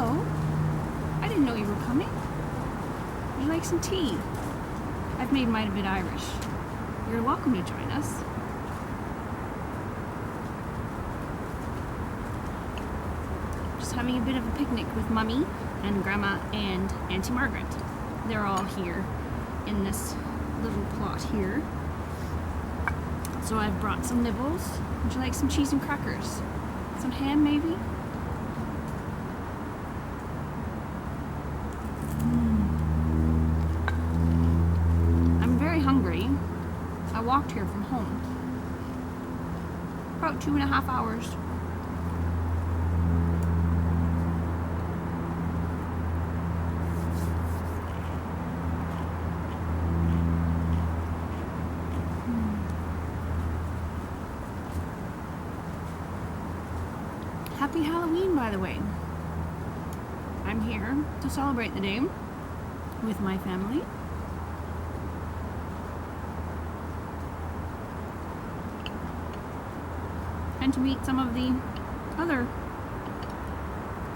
hello. I didn't know you were coming. Would you like some tea? I've made mine a bit Irish. You're welcome to join us. Just having a bit of a picnic with Mummy and Grandma and Auntie Margaret. They're all here in this little plot here. So I've brought some nibbles. Would you like some cheese and crackers? Some ham maybe? I'm very hungry. I walked here from home. About 2.5 hours. Happy Halloween, by the way. I'm here to celebrate the day with my family. And to meet some of the other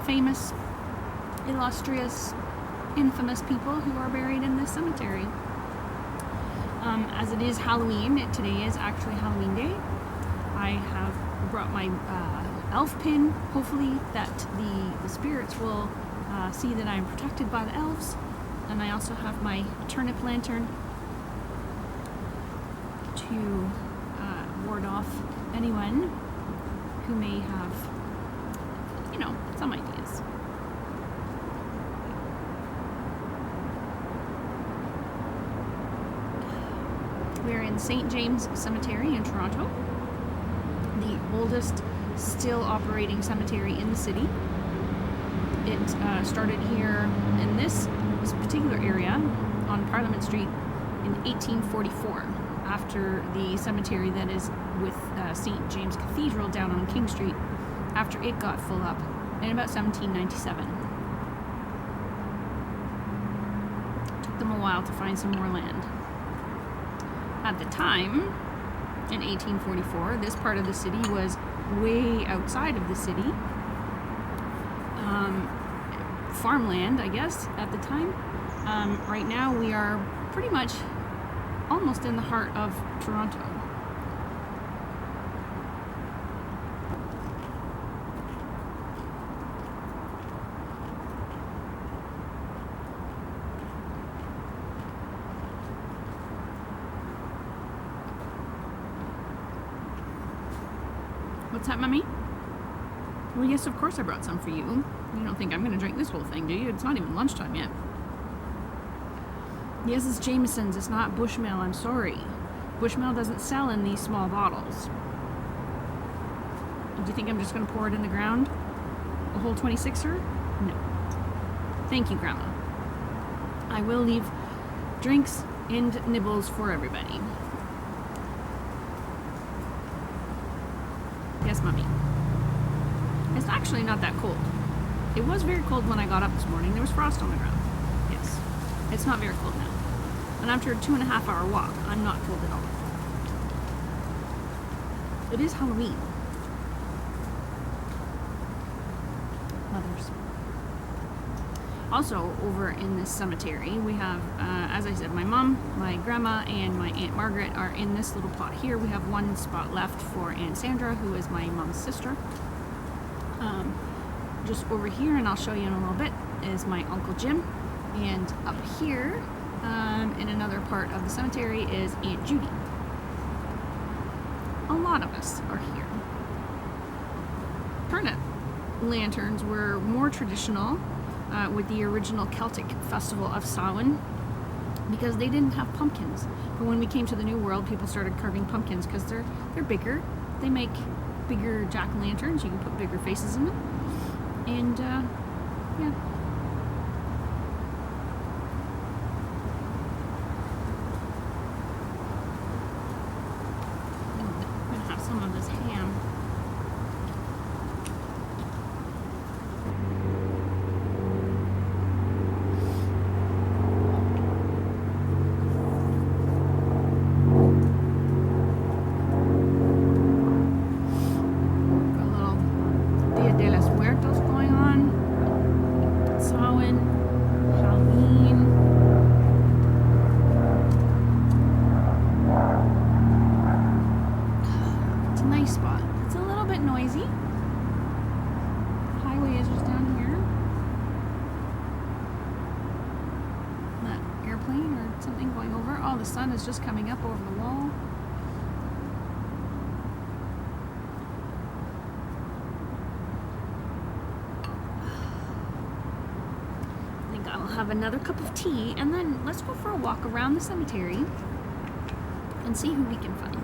famous, illustrious, infamous people who are buried in this cemetery. As it is Halloween, today is actually Halloween Day. I have brought my elf pin, hopefully that the spirits will see that I'm protected by the elves. And I also have my turnip lantern to ward off anyone who may have, you know, some ideas. We're in St. James Cemetery in Toronto, the oldest still operating cemetery in the city. It started here in this particular area on Parliament Street in 1844, after the cemetery that is with St. James Cathedral down on King Street, after it got full up in about 1797. Took them a while to find some more land. At the time, in 1844, this part of the city was way outside of the city. Farmland, I guess, at the time. Right now we are pretty much almost in the heart of Toronto. What's that, Mummy? Well, yes, of course I brought some for you. You don't think I'm going to drink this whole thing, do you? It's not even lunchtime yet. Yes, it's Jameson's. It's not Bushmill. I'm sorry. Bushmill doesn't sell in these small bottles. Do you think I'm just going to pour it in the ground? A whole 26er? No. Thank you, Grandma. I will leave drinks and nibbles for everybody. Yes, Mummy. It's actually not that cold. It was very cold when I got up this morning. There was frost on the ground. Yes. It's not very cold now. And after a 2.5 hour walk, I'm not cold at all. It is Halloween. Mothers. Also, over in this cemetery, we have, as I said, my mom, my grandma, and my Aunt Margaret are in this little plot here. We have one spot left for Aunt Sandra, who is my mom's sister. Just over here, and I'll show you in a little bit, is my Uncle Jim. And up here, in another part of the cemetery, is Aunt Judy. A lot of us are here. Turnip lanterns were more traditional with the original Celtic festival of Samhain, because they didn't have pumpkins. But when we came to the New World, people started carving pumpkins because they're bigger. They make bigger jack-o'-lanterns. You can put bigger faces in them. And, yeah. I'm gonna have some of this ham. Got a little Dia de los Muertos going on. little bit noisy. Highway is just down here. That airplane or something going over. Oh, the sun is just coming up over the wall. I think I'll have another cup of tea and then let's go for a walk around the cemetery and see who we can find.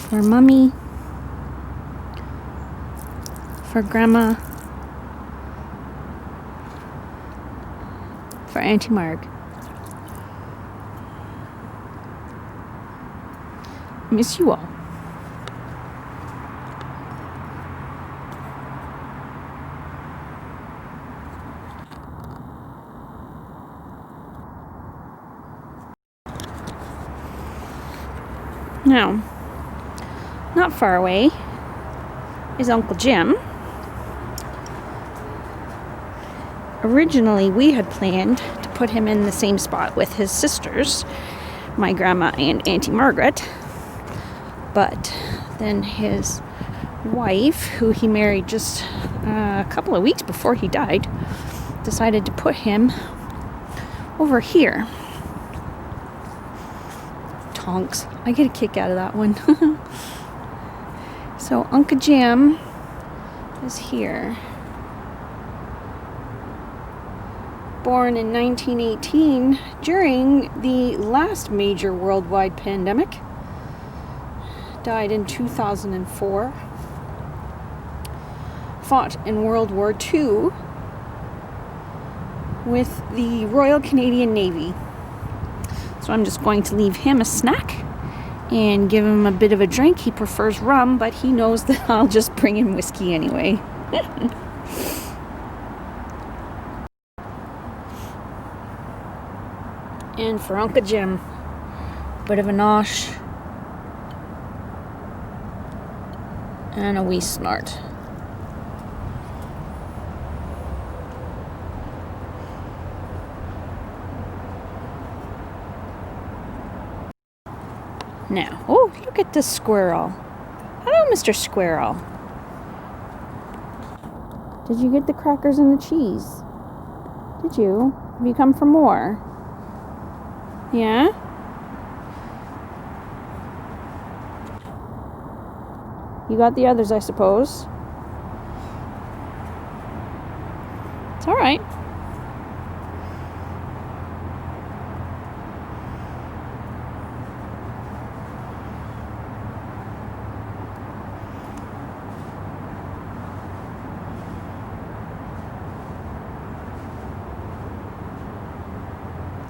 For Mommy, for Grandma, for Auntie Marg. Miss you all. Now, not far away is Uncle Jim. Originally, we had planned to put him in the same spot with his sisters, my grandma and Auntie Margaret. But then his wife, who he married just a couple of weeks before he died, decided to put him over here. Tonks. I get a kick out of that one. So Uncle Jim is here. Born in 1918 during the last major worldwide pandemic. Died in 2004. Fought in World War II with the Royal Canadian Navy. So I'm just going to leave him a snack and give him a bit of a drink. He prefers rum, but he knows that I'll just bring him whiskey anyway. And for Uncle Jim, bit of a nosh and a wee snort. Now, oh, look at this squirrel. Hello, Mr. Squirrel. Did you get the crackers and the cheese? Did you? Have you come for more? Yeah? You got the others, I suppose. It's all right.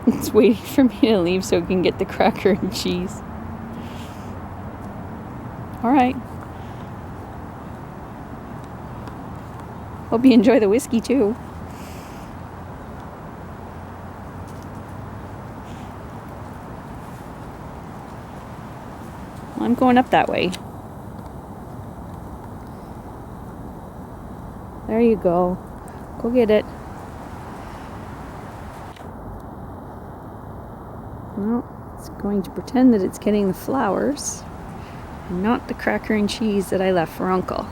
It's waiting for me to leave so it can get the cracker and cheese. All right. Hope you enjoy the whiskey too. I'm going up that way. There you go. Go get it. Well, it's going to pretend that it's getting the flowers, and not the cracker and cheese that I left for Uncle.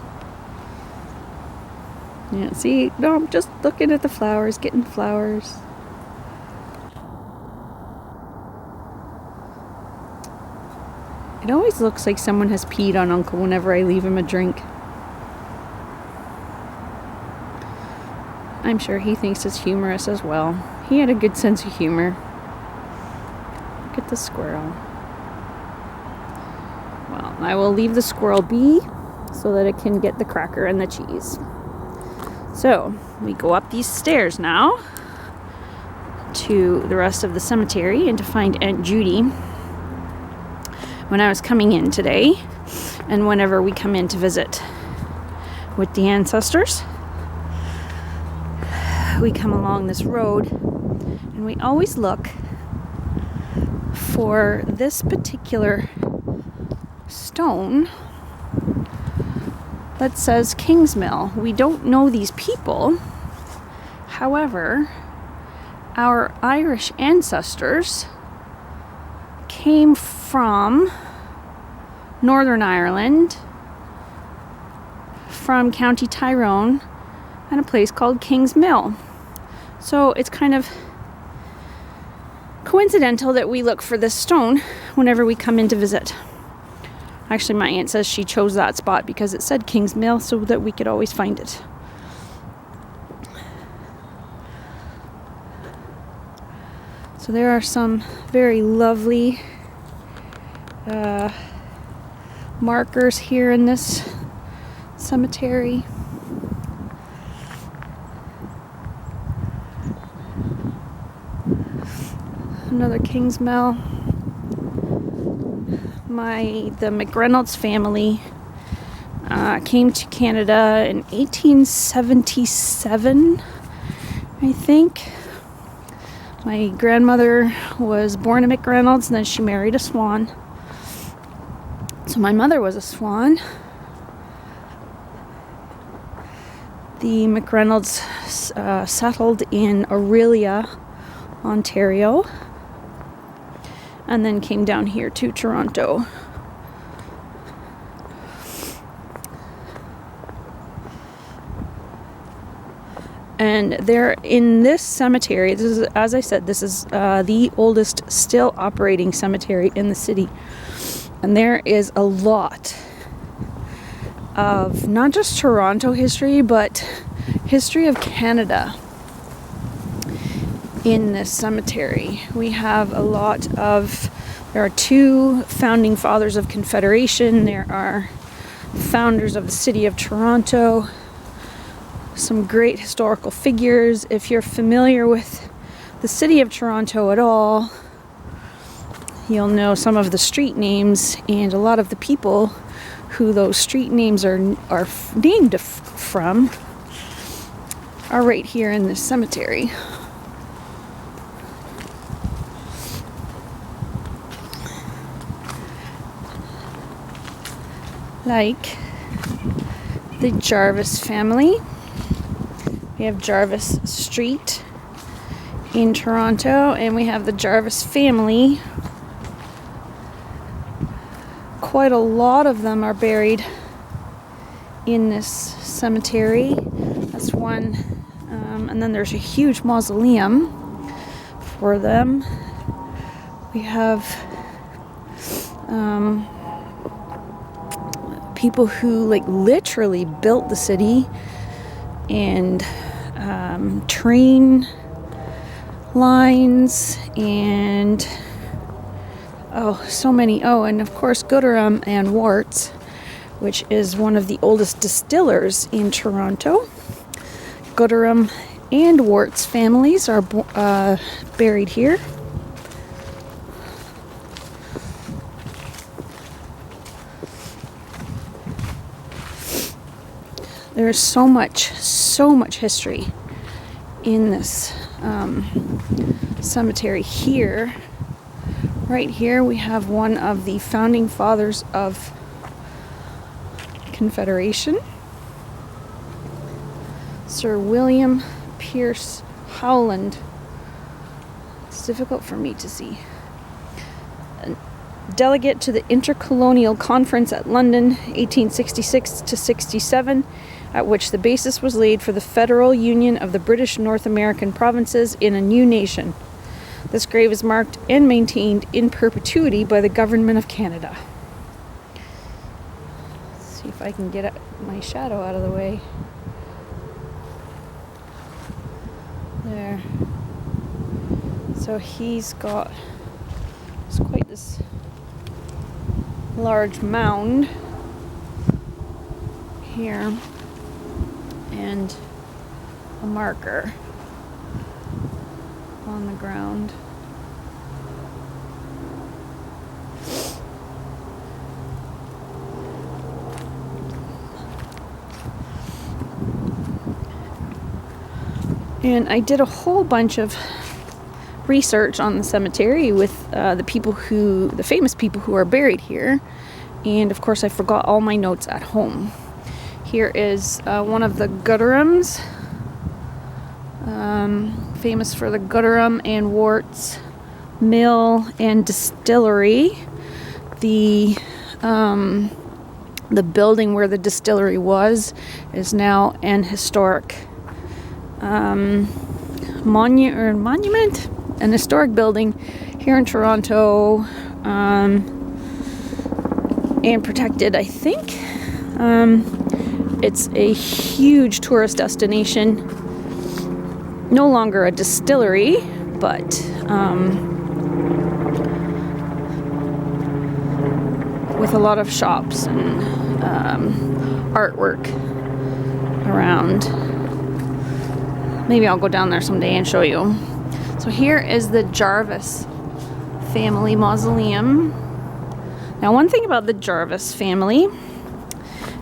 Yeah, see? No, I'm just looking at the flowers, getting flowers. It always looks like someone has peed on Uncle whenever I leave him a drink. I'm sure he thinks it's humorous as well. He had a good sense of humor. Look at the squirrel. Well, I will leave the Squirrel B so that it can get the cracker and the cheese. So, we go up these stairs now to the rest of the cemetery and to find Aunt Judy. When I was coming in today, and whenever we come in to visit with the ancestors, we come along this road and we always look for this particular stone that says Kingsmill. We don't know these people. However, our Irish ancestors came from Northern Ireland, from County Tyrone, and a place called Kingsmill. So it's kind of coincidental that we look for this stone whenever we come in to visit. Actually, my aunt says she chose that spot because it said Kingsmill so that we could always find it. So there are some very lovely markers here in this cemetery. Another Kingsmill. The McReynolds family came to Canada in 1877, I think. My grandmother was born a McReynolds and then she married a Swan. So my mother was a Swan. The McReynolds settled in Orillia, Ontario, and then came down here to Toronto. And there in this cemetery, this is, as I said, this is the oldest still operating cemetery in the city. And there is a lot of not just Toronto history, but history of Canada in this cemetery. We have a lot of, there are 2 founding fathers of Confederation. There are founders of the city of Toronto. Some great historical figures. If you're familiar with the city of Toronto at all, you'll know some of the street names and a lot of the people who those street names are named from are right here in this cemetery. Like the Jarvis family. We have Jarvis Street in Toronto, and we have the Jarvis family. Quite a lot of them are buried in this cemetery. That's one. And then there's a huge mausoleum for them. We have people who like literally built the city, and train lines, and so many. And of course Goterum and Warts, which is one of the oldest distillers in Toronto. Goterum and Warts families are buried here. There's so much history in this cemetery here. Right here we have one of the founding fathers of Confederation, Sir William Pierce Howland. It's difficult for me to see. A delegate to the Intercolonial Conference at London, 1866 to 67, at which the basis was laid for the federal union of the British North American provinces in a new nation. This grave is marked and maintained in perpetuity by the Government of Canada. Let's see if I can get my shadow out of the way. There. So he's got, it's quite this large mound here and a marker on the ground. And I did a whole bunch of research on the cemetery with the famous people who are buried here. And of course I forgot all my notes at home. Here is one of the Goterums, famous for the Goterum and Warts mill and distillery. The building where the distillery was is now an historic monument, an historic building here in Toronto, and protected, I think. It's a huge tourist destination. No longer a distillery, but with a lot of shops and artwork around. Maybe I'll go down there someday and show you. So here is the Jarvis Family Mausoleum. Now, one thing about the Jarvis family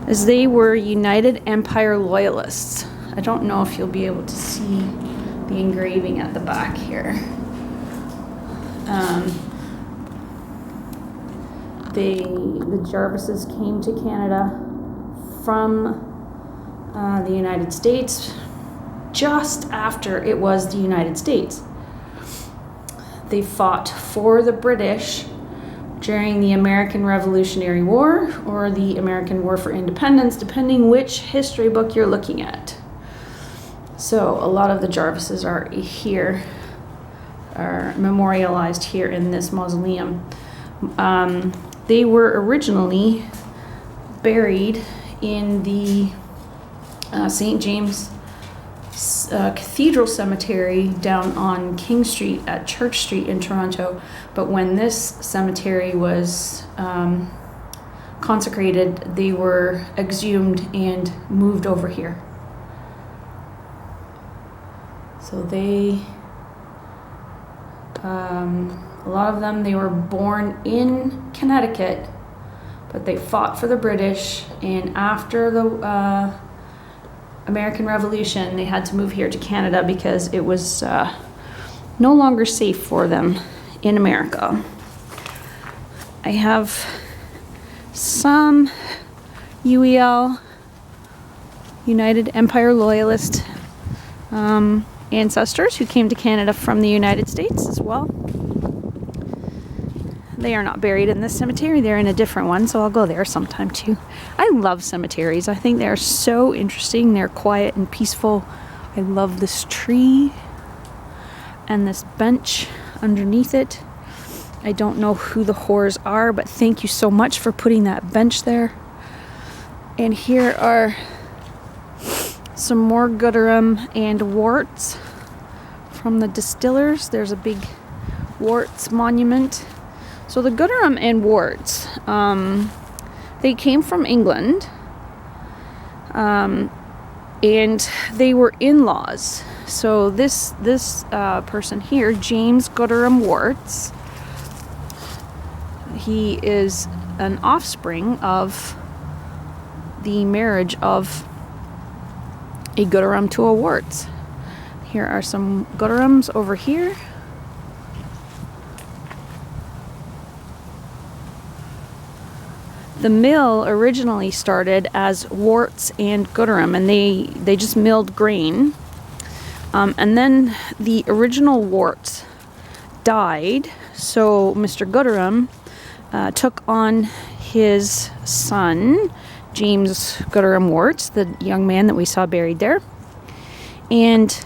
is they were United Empire Loyalists. I don't know if you'll be able to see the engraving at the back here. The Jarvises came to Canada from the United States just after it was the United States. They fought for the British during the American Revolutionary War or the American War for Independence, depending which history book you're looking at. So a lot of the Jarvises are here, are memorialized here in this mausoleum. They were originally buried in the St. James Cathedral Cemetery down on King Street at Church Street in Toronto, but when this cemetery was consecrated, they were exhumed and moved over here. So they, a lot of them, they were born in Connecticut, but they fought for the British, and after the American Revolution, they had to move here to Canada because it was no longer safe for them in America. I have some UEL, United Empire Loyalist ancestors who came to Canada from the United States as well. They are not buried in this cemetery. They're in a different one, so I'll go there sometime too. I love cemeteries. I think they're so interesting. They're quiet and peaceful. I love this tree and this bench underneath it. I don't know who the whores are, but thank you so much for putting that bench there. And here are some more Goterum and Warts from the distillers. There's a big Warts monument. So the Goterum and Warts, they came from England, and they were in-laws. So this person here, James Goterum Warts, he is an offspring of the marriage of a Goterum to a Warts. Here are some Goterums over here. The mill originally started as Warts and Goterum, and they just milled grain. And then the original Warts died, so Mr. Goterum took on his son, James Goterum Warts, the young man that we saw buried there. And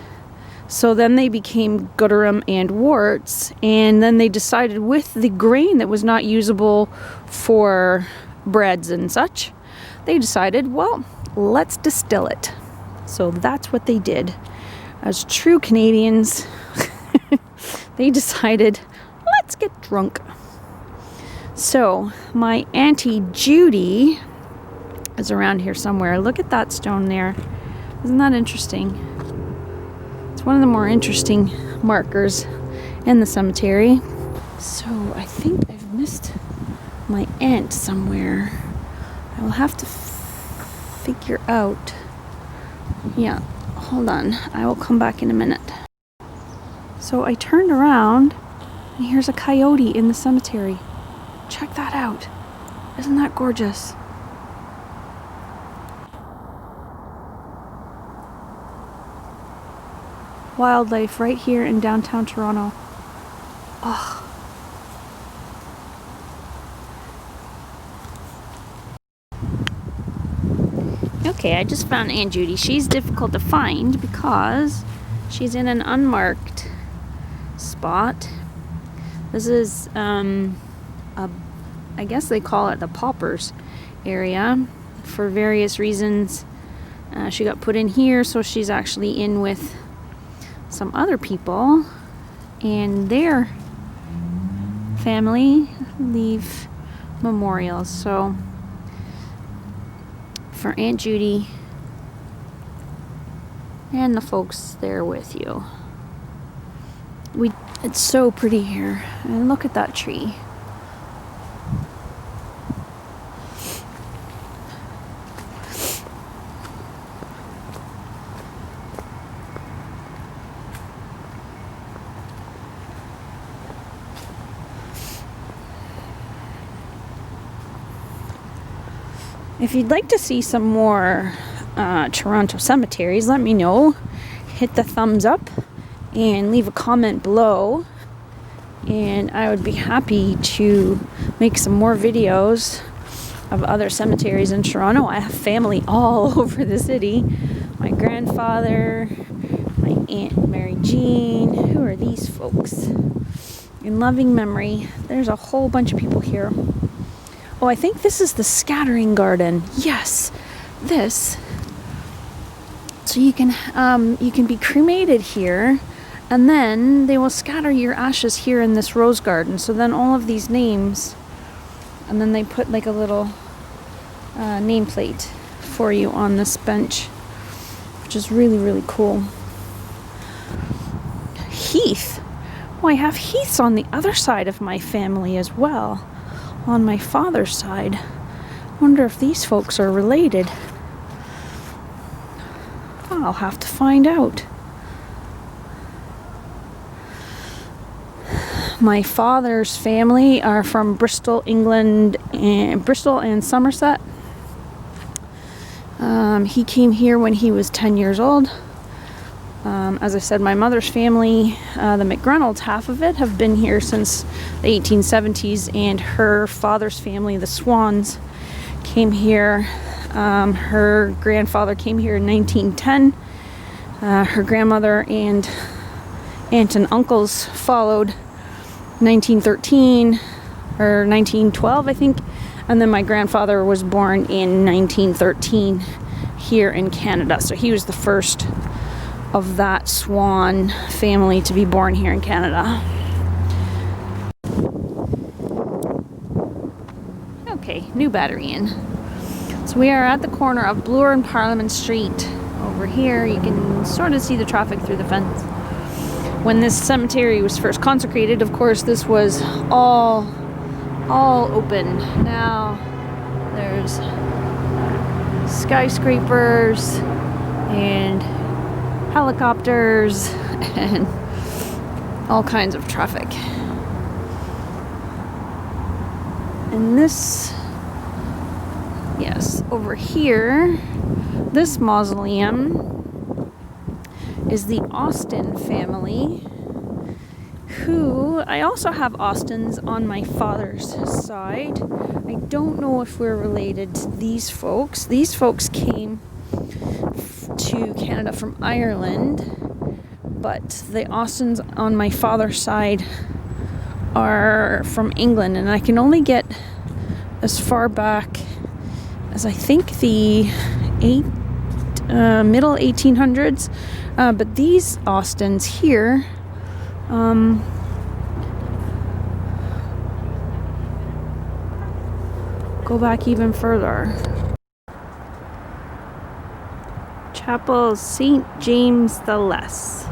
so then they became Goterum and Warts, and then they decided with the grain that was not usable for breads and such, they decided, well, let's distill it. So that's what they did. As true Canadians, they decided, let's get drunk. So my Auntie Judy is around here somewhere. Look at that stone there. Isn't that interesting? It's one of the more interesting markers in the cemetery. So I think I've missed my aunt somewhere. I will have to figure out. Yeah, hold on. I will come back in a minute. So I turned around and here's a coyote in the cemetery. Check that out. Isn't that gorgeous? Wildlife right here in downtown Toronto. Oh. Okay, I just found Aunt Judy. She's difficult to find because she's in an unmarked spot. This is, I guess they call it the paupers area for various reasons. She got put in here, so she's actually in with some other people, and their family leave memorials. So for Aunt Judy and the folks there with you. It's so pretty here. And look at that tree. If you'd like to see some more Toronto cemeteries, let me know. Hit the thumbs up and leave a comment below. And I would be happy to make some more videos of other cemeteries in Toronto. I have family all over the city. My grandfather, my Aunt Mary Jean. Who are these folks? In loving memory. There's a whole bunch of people here. Oh, I think this is the scattering garden. Yes, this. So you can be cremated here, and then they will scatter your ashes here in this rose garden. So then all of these names, and then they put like a little nameplate for you on this bench, which is really, really cool. Heath. Oh, I have heaths on the other side of my family as well. On my father's side. Wonder if these folks are related. I'll have to find out. My father's family are from Bristol, England, and Bristol and Somerset. He came here when he was 10 years old. As I said, my mother's family, the McReynolds, half of it, have been here since the 1870s, and her father's family, the Swans, came here. Her grandfather came here in 1910. Her grandmother and aunt and uncles followed 1913 or 1912, I think, and then my grandfather was born in 1913 here in Canada. So he was the first of that Swan family to be born here in Canada. Okay, new battery in. So we are at the corner of Bloor and Parliament Street. Over here you can sort of see the traffic through the fence. When this cemetery was first consecrated, of course, this was all open. Now there's skyscrapers and helicopters and all kinds of traffic. And this over here, this mausoleum is the Austen family, who I also have Austens on my father's side. I don't know if we're related to these folks. These folks came to Canada from Ireland, but the Austens on my father's side are from England, and I can only get as far back as I think the middle 1800s, but these Austens here go back even further. Chapel St. James the Less.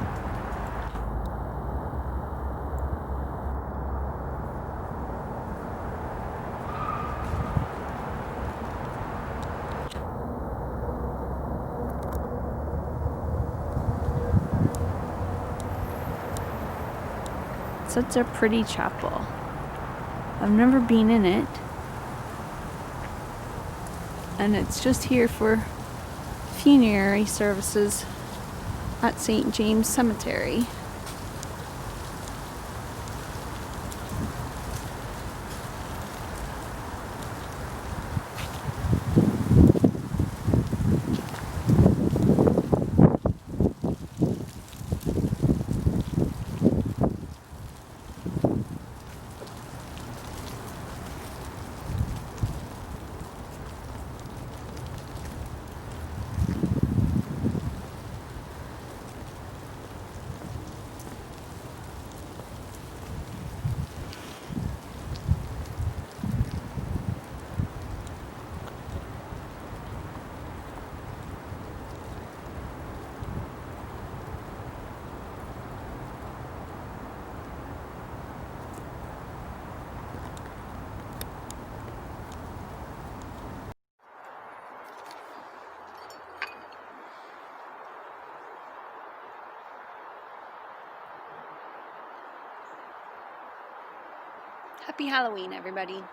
Such a pretty chapel. I've never been in it. And it's just here for funerary services at St. James Cemetery. Happy Halloween, everybody.